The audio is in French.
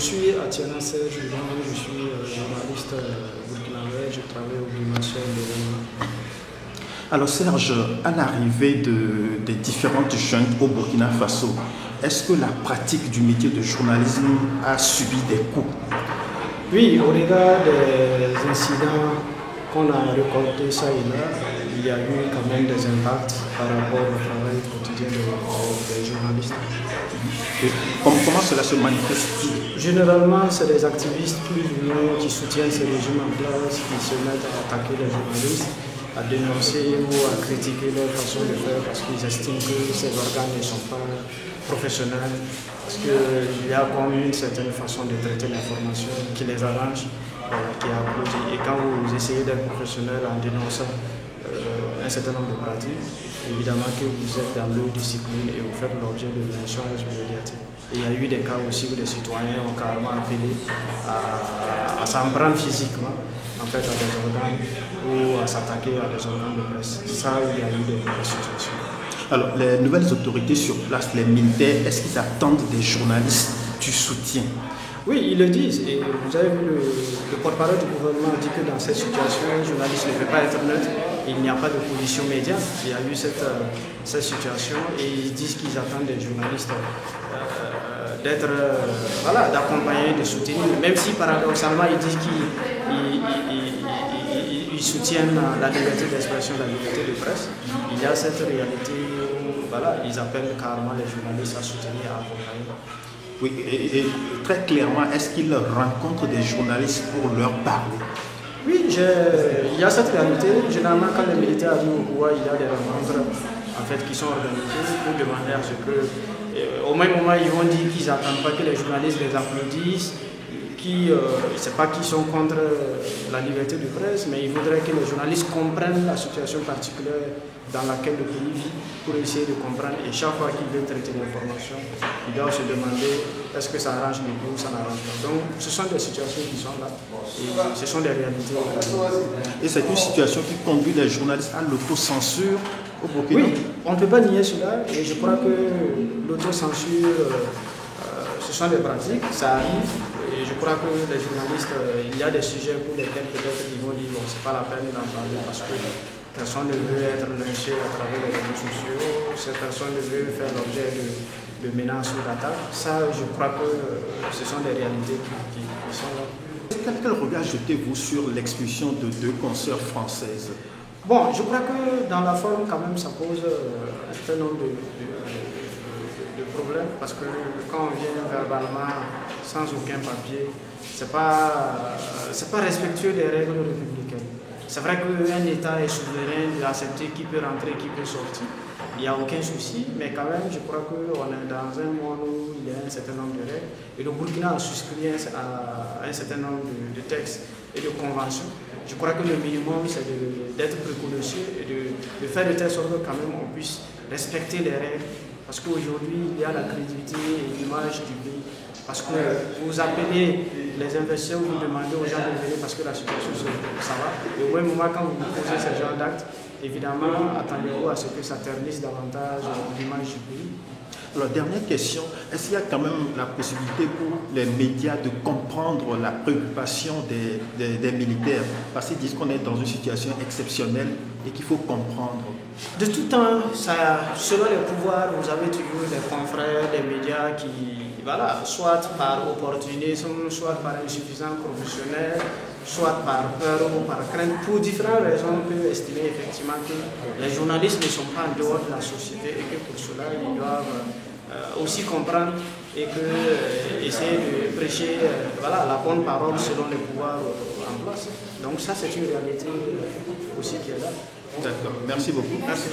suis Atiana Serge, je suis journaliste burkinabé, je travaille au Dimanche de. Alors Serge, à l'arrivée des différentes juntes au Burkina Faso, est-ce que la pratique du métier de journalisme a subi des coups? Oui, au regard des incidents qu'on a récoltés ça et là, il y a eu quand même des impacts par rapport au travail quotidien des journalistes. Et comment cela se manifeste? Généralement, c'est des activistes plus ou moins qui soutiennent ces régimes en place, qui se mettent à attaquer les journalistes, à dénoncer ou à critiquer leur façon de faire parce qu'ils estiment que ces organes ne sont pas professionnels, parce qu'il y a comme une certaine façon de traiter l'information qui les arrange, qui applaudit. Et quand vous essayez d'être professionnel en dénonçant un certain nombre de pratiques, évidemment que vous êtes dans leur discipline et vous faites l'objet de lynchage médiatique. Et il y a eu des cas aussi où des citoyens ont carrément appelé à s'en prendre physiquement en fait, à des organes ou à s'attaquer à des organes de presse. Ça, il y a eu des situations. Alors, les nouvelles autorités sur place, les militaires, est-ce qu'ils attendent des journalistes du soutien? Oui, ils le disent. Et vous avez vu, le porte-parole du gouvernement dit que dans cette situation, un journaliste ne peut pas être neutre. Il n'y a pas de position médiane. Il y a eu cette situation et ils disent qu'ils attendent des journalistes d'être, d'accompagner, de soutenir. Même si paradoxalement, ils disent qu'ils soutiennent la liberté d'expression, la liberté de presse. Il y a cette réalité où ils appellent carrément les journalistes à soutenir, à accompagner. Oui, et très clairement, est-ce qu'ils rencontrent des journalistes pour leur parler? Oui, il y a cette réalité. Généralement, quand les militaires arrivent au pouvoir, il y a des rencontres qui sont organisées pour demander à ce que, au même moment, ils vont dire qu'ils n'attendent pas que les journalistes les applaudissent, c'est pas qu'ils sont contre la liberté de presse, mais ils voudraient que les journalistes comprennent la situation particulière dans laquelle le pays vit pour essayer de comprendre. Et chaque fois qu'ils veulent traiter l'information, ils doivent se demander est-ce que ça arrange le pays ou ça n'arrange pas. Donc ce sont des situations qui sont là et ce sont des réalités. Et c'est une situation qui conduit les journalistes à l'autocensure au Burkina? Oui, on ne peut pas nier cela et je crois que l'autocensure, ce sont des pratiques, ça arrive. Et je crois que les journalistes, il y a des sujets pour lesquels peut-être ils vont dire bon, c'est pas la peine d'en parler parce que personne ne veut être lynché à travers les réseaux sociaux, cette personne ne veut faire l'objet de menaces ou d'attaques. Ça, je crois que ce sont des réalités qui sont là. Quel regard jetez-vous sur l'expulsion de 2 consoeurs françaises? Bon, je crois que dans la forme, quand même, ça pose un certain nombre de problèmes parce que quand on vient verbalement sans aucun papier, c'est pas respectueux des règles républicaines. C'est vrai qu'un État est souverain d'accepter qui peut rentrer, qui peut sortir. Il n'y a aucun souci, mais quand même, je crois qu'on est dans un monde où il y a un certain nombre de règles. Et le Burkina a souscrit à un certain nombre de textes et de conventions. Je crois que le minimum, c'est d'être précautionneux et de faire de telle sorte que quand même on puisse respecter les règles. Parce qu'aujourd'hui, il y a la crédibilité et l'image du pays. Parce que vous appelez les investisseurs, vous demandez aux gens de venir parce que la situation, ça va. Et au même moment, quand vous posez ce genre d'actes, évidemment, attendez-vous à ce que ça ternisse davantage l'image du pays. Alors, dernière question, est-ce qu'il y a quand même la possibilité pour les médias de comprendre la préoccupation des militaires? Parce qu'ils disent qu'on est dans une situation exceptionnelle et qu'il faut comprendre. De tout temps, selon les pouvoirs, vous avez toujours des confrères, des médias qui, soit par opportunisme, soit par insuffisance professionnelle, soit par peur ou par crainte, pour différentes raisons, peuvent estimer effectivement que les journalistes ne sont pas en dehors de la société et que pour cela, ils doivent aussi comprendre et essayer de prêcher la bonne parole selon les pouvoirs en place. Donc ça, c'est une réalité aussi qui est là. D'accord, merci beaucoup. Merci.